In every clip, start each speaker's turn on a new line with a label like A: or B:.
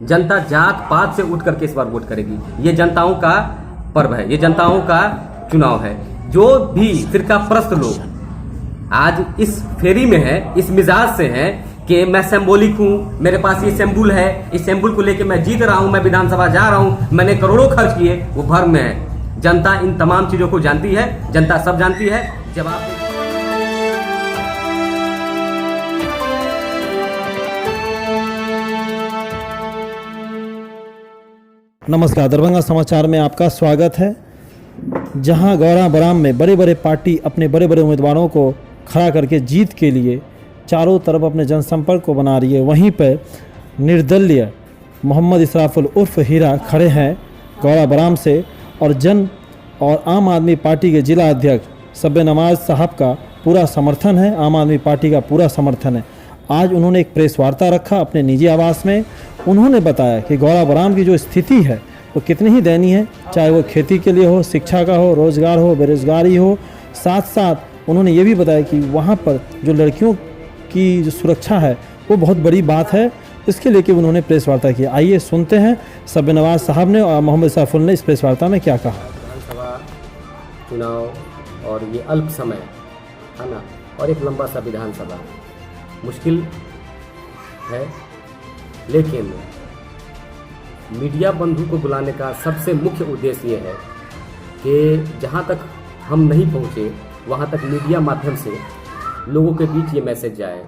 A: जनता जात पात से उठ करके इस बार वोट करेगी। ये जनताओं का पर्व है, ये जनताओं का चुनाव है। जो भी फिरका परस्त लोग आज इस फेरी में है, इस मिजाज से हैं कि मैं सिंबॉलिक हूं, मेरे पास ये सिंबल है, इस सिंबल को लेके मैं जीत रहा हूं, मैं विधानसभा जा रहा हूं, मैंने करोड़ों खर्च किए, वो भ्रम में है। जनता इन तमाम चीजों को जानती है, जनता सब जानती है। जब आप
B: नमस्कार, दरभंगा समाचार में आपका स्वागत है। जहां गौरा बराम में बड़े बड़े पार्टी अपने बड़े बड़े उम्मीदवारों को खड़ा करके जीत के लिए चारों तरफ अपने जनसंपर्क को बना रही है, वहीं पर निर्दलीय मोहम्मद इसराफुल उर्फ हीरा खड़े हैं गौरा बराम से और आम आदमी पार्टी के जिला अध्यक्ष शब्बे नवाज साहब का पूरा समर्थन है, आम आदमी पार्टी का पूरा समर्थन है। आज उन्होंने एक प्रेस वार्ता रखा अपने निजी आवास में। उन्होंने बताया कि गौरा बराम की जो स्थिति है वो कितनी ही दयनीय है, चाहे वो खेती के लिए हो, शिक्षा का हो, रोजगार हो, बेरोजगारी हो। साथ साथ उन्होंने ये भी बताया कि वहाँ पर जो लड़कियों की जो सुरक्षा है वो बहुत बड़ी बात है। इसके लेके उन्होंने प्रेस वार्ता की। आइए सुनते हैं शब्बे नवाज साहब ने और मोहम्मद इसराफुल ने इस प्रेस वार्ता में क्या कहा।
A: विधानसभा चुनाव और ये अल्प समय है ना, और एक लंबा सा विधानसभा मुश्किल है, लेकिन मीडिया बंधु को बुलाने का सबसे मुख्य उद्देश्य ये है कि जहाँ तक हम नहीं पहुँचे वहाँ तक मीडिया माध्यम से लोगों के बीच ये मैसेज जाए।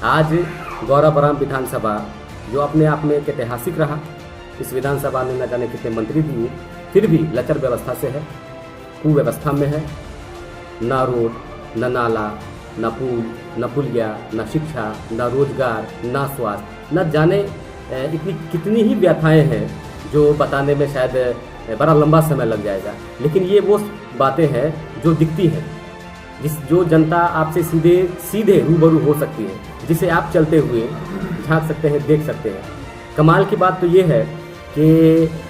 A: आज गौरा बराम विधानसभा जो अपने आप में एक ऐतिहासिक रहा, इस विधानसभा ने न जाने कितने मंत्री दिए, फिर भी लचर व्यवस्था से है, कुव्यवस्था में है। ना रोड, न नाला, न पुल, न पुलिया, न शिक्षा, न रोजगार, न स्वास्थ्य, न जाने इतनी कितनी ही व्यथाएं हैं जो बताने में शायद बड़ा लंबा समय लग जाएगा। लेकिन ये वो बातें हैं जो दिखती हैं, जो जनता आपसे सीधे रूबरू हो सकती है, जिसे आप चलते हुए झांक सकते हैं, देख सकते हैं। कमाल की बात तो ये है कि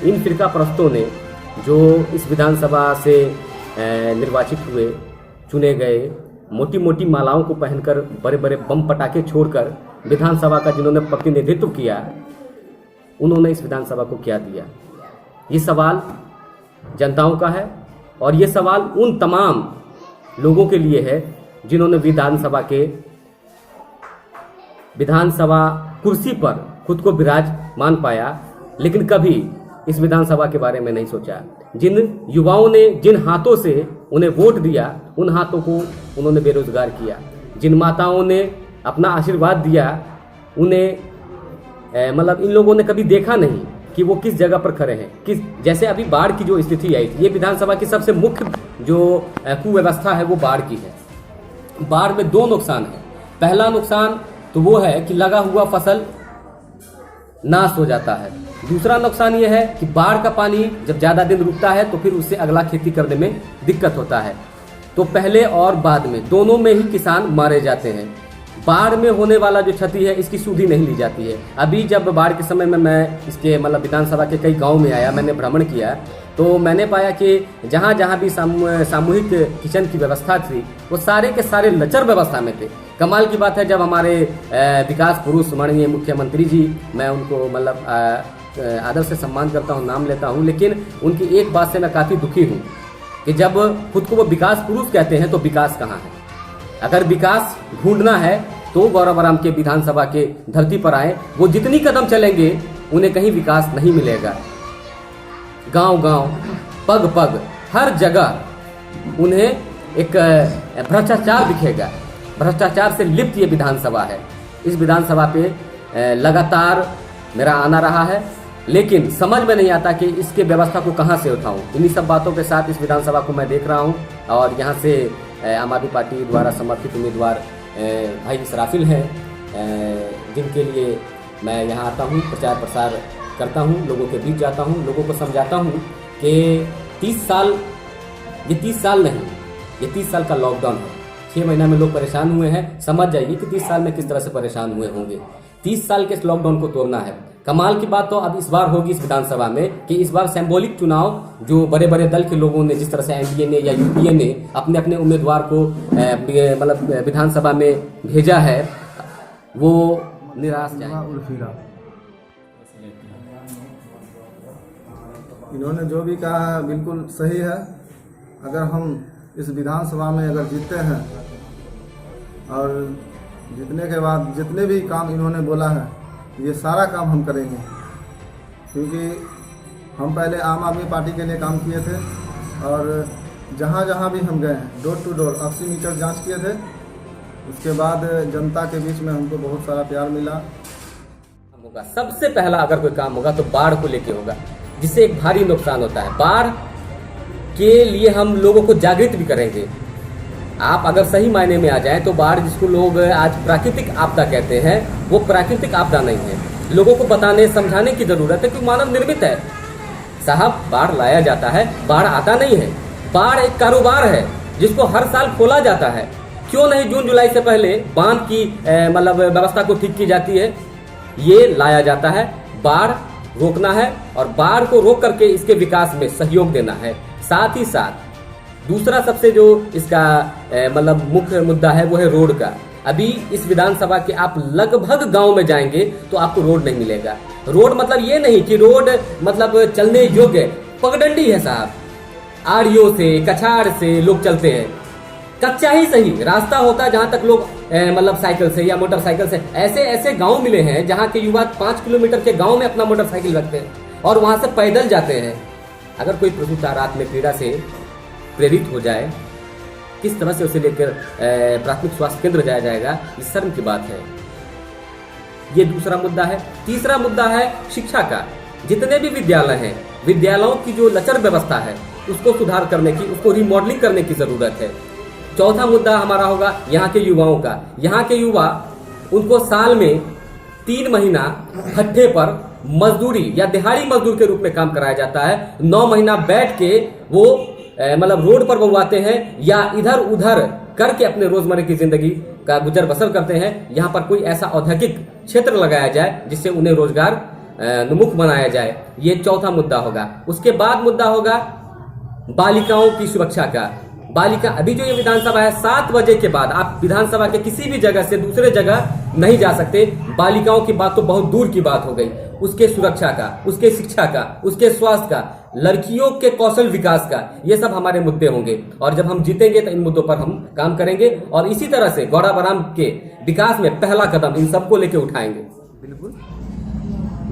A: इन फिरका परस्तों ने जो इस विधानसभा से निर्वाचित हुए, चुने गए, मोटी मोटी मालाओं को पहनकर, बड़े बड़े बम पटाखे छोड़कर विधानसभा का जिन्होंने प्रतिनिधित्व किया, उन्होंने इस विधानसभा को क्या दिया? ये सवाल जनताओं का है और ये सवाल उन तमाम लोगों के लिए है जिन्होंने विधानसभा कुर्सी पर खुद को विराजमान पाया, लेकिन कभी इस विधानसभा के बारे में नहीं सोचा। जिन युवाओं ने जिन हाथों से उन्हें वोट दिया, उन हाथों को उन्होंने बेरोजगार किया। जिन माताओं ने अपना आशीर्वाद दिया, उन्हें मतलब इन लोगों ने कभी देखा नहीं कि वो किस जगह पर खड़े हैं। जैसे अभी बाढ़ की जो स्थिति आई थी, ये विधानसभा की सबसे मुख्य जो कुव्यवस्था है वो बाढ़ की है। बाढ़ में दो नुकसान है। पहला नुकसान तो वो है कि लगा हुआ फसल नाश हो जाता है। दूसरा नुकसान ये है कि बाढ़ का पानी जब ज़्यादा दिन रुकता है तो फिर उससे अगला खेती करने में दिक्कत होता है। तो पहले और बाद में दोनों में ही किसान मारे जाते हैं। बाढ़ में होने वाला जो क्षति है इसकी सुधि नहीं ली जाती है। अभी जब बाढ़ के समय में मैं इसके विधानसभा के कई गाँव में आया, मैंने भ्रमण किया, तो मैंने पाया कि जहाँ जहाँ भी सामूहिक किचन की व्यवस्था थी वो सारे के सारे लचर व्यवस्था में थे। कमाल की बात है, जब हमारे विकास पुरुष माननीय मुख्यमंत्री जी, मैं उनको आदर से सम्मान करता हूँ, नाम लेता हूँ, लेकिन उनकी एक बात से मैं काफ़ी दुखी हूँ कि जब खुद को वो विकास पुरुष कहते हैं तो विकास कहाँ है? अगर विकास ढूंढना है तो गौरा बराम के विधानसभा के धरती पर आए। वो जितनी कदम चलेंगे उन्हें कहीं विकास नहीं मिलेगा। गांव गांव, पग पग, हर जगह उन्हें एक भ्रष्टाचार दिखेगा। भ्रष्टाचार से लिप्त ये विधानसभा है। इस विधानसभा पे लगातार मेरा आना रहा है, लेकिन समझ में नहीं आता कि इसके व्यवस्था को कहाँ से उठाऊं। इन्हीं सब बातों के साथ इस विधानसभा को मैं देख रहा हूं और यहाँ से आम आदमी पार्टी द्वारा समर्थित उम्मीदवार भाई इसराफिल हैं, जिनके लिए मैं यहाँ आता हूँ, प्रचार प्रसार करता हूँ, लोगों के बीच जाता हूँ, लोगों को समझाता हूँ कि 30 साल, ये 30 साल नहीं, ये 30 साल का लॉकडाउन है। 6 महीना में लोग परेशान हुए हैं। समझ जाइए कि 30 साल में किस तरह से परेशान हुए होंगे। 30 साल के इस लॉकडाउन को तोड़ना है। कमाल की बात तो अब इस बार होगी इस विधानसभा में कि इस बार सिंबॉलिक चुनाव जो बड़े बड़े दल के लोगों ने, जिस तरह से एनडीए ने या यूपीए ने अपने अपने उम्मीदवार को विधानसभा में भेजा है, वो निराश जाएगा।
C: इन्होंने जो भी कहा है बिल्कुल सही है। अगर हम इस विधानसभा में अगर जीतते हैं और जीतने के बाद जितने भी काम इन्होंने बोला है ये सारा काम हम करेंगे, क्योंकि हम पहले आम आदमी पार्टी के लिए काम किए थे और जहाँ जहाँ भी हम गए हैं डोर टू डोर 80 मीटर जांच किए थे। उसके बाद जनता के बीच में हमको बहुत सारा प्यार मिला।
A: होगा सबसे पहला अगर कोई काम होगा तो बाढ़ को लेके होगा, जिससे एक भारी नुकसान होता है। बाढ़ के लिए हम लोगों को जागृत भी करेंगे। आप अगर सही मायने में आ जाए तो बाढ़, जिसको लोग आज प्राकृतिक आपदा कहते हैं, वो प्राकृतिक आपदा नहीं है। लोगों को बताने समझाने की जरूरत है कि मानव निर्मित है। साहब, बाढ़ लाया जाता है, बाढ़ आता नहीं है। बाढ़ एक कारोबार है जिसको हर साल खोला जाता है। क्यों नहीं जून जुलाई से पहले बांध की मतलब व्यवस्था को ठीक की जाती है? ये लाया जाता है। बाढ़ रोकना है और बाढ़ को रोक करके इसके विकास में सहयोग देना है। साथ ही साथ दूसरा सबसे जो इसका मतलब मुख्य मुद्दा है वो है रोड का। अभी इस विधानसभा के आप लगभग गांव में जाएंगे तो आपको रोड नहीं मिलेगा। रोड मतलब ये नहीं कि रोड मतलब चलने योग्य, पगडंडी है साहब। आड़ियों से कछाड़ से लोग चलते हैं। कच्चा ही सही रास्ता होता है जहां तक लोग मतलब साइकिल से या मोटरसाइकिल से, ऐसे ऐसे गांव मिले हैं जहां के युवा 5 किलोमीटर के गांव में अपना मोटरसाइकिल रखते हैं और वहां से पैदल जाते हैं। अगर कोई प्रसूता रात में पीड़ा से प्रेरित हो जाए, किस तरह से उसे लेकर प्राथमिक स्वास्थ्य केंद्र जाया जाएगा, ये शर्म की बात है। ये दूसरा मुद्दा है। तीसरा मुद्दा है शिक्षा का। जितने भी विद्यालय हैं, विद्यालयों की जो लचर व्यवस्था है उसको सुधार करने की, उसको रिमॉडलिंग करने की जरूरत है। चौथा मुद्दा हमारा होगा यहाँ के युवाओं का। यहाँ के युवा, उनको साल में 3 महीना भट्ठे पर मजदूरी या दिहाड़ी मजदूर के रूप में काम कराया जाता है। 9 महीना बैठ के वो मतलब रोड पर बउआते हैं या इधर उधर करके अपने रोजमर्रा की जिंदगी का गुजर बसर करते हैं। यहाँ पर कोई ऐसा औद्योगिक क्षेत्र लगाया जाए जिससे उन्हें रोजगार उन्मुख बनाया जाए। ये चौथा मुद्दा होगा। उसके बाद मुद्दा होगा बालिकाओं की सुरक्षा का। बालिका, अभी जो ये विधानसभा है 7 बजे के बाद आप विधानसभा के किसी भी जगह से दूसरे जगह नहीं जा सकते। बालिकाओं की बात तो बहुत दूर की बात हो गई। उसके सुरक्षा का, उसके शिक्षा का, उसके स्वास्थ्य का, लड़कियों के कौशल विकास का, ये सब हमारे मुद्दे होंगे। और जब हम जीतेंगे तो इन मुद्दों पर हम काम करेंगे और इसी तरह से गौड़ा बराम के विकास में पहला कदम इन सबको लेके उठाएंगे। बिल्कुल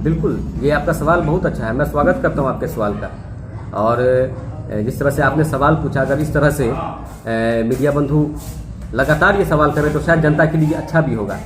A: बिल्कुल, ये आपका सवाल बहुत अच्छा है। मैं स्वागत करता हूँ आपके सवाल का। और जिस तरह से आपने सवाल पूछा, अगर इस तरह से मीडिया बंधु लगातार ये सवाल करें तो शायद जनता के लिए अच्छा भी होगा।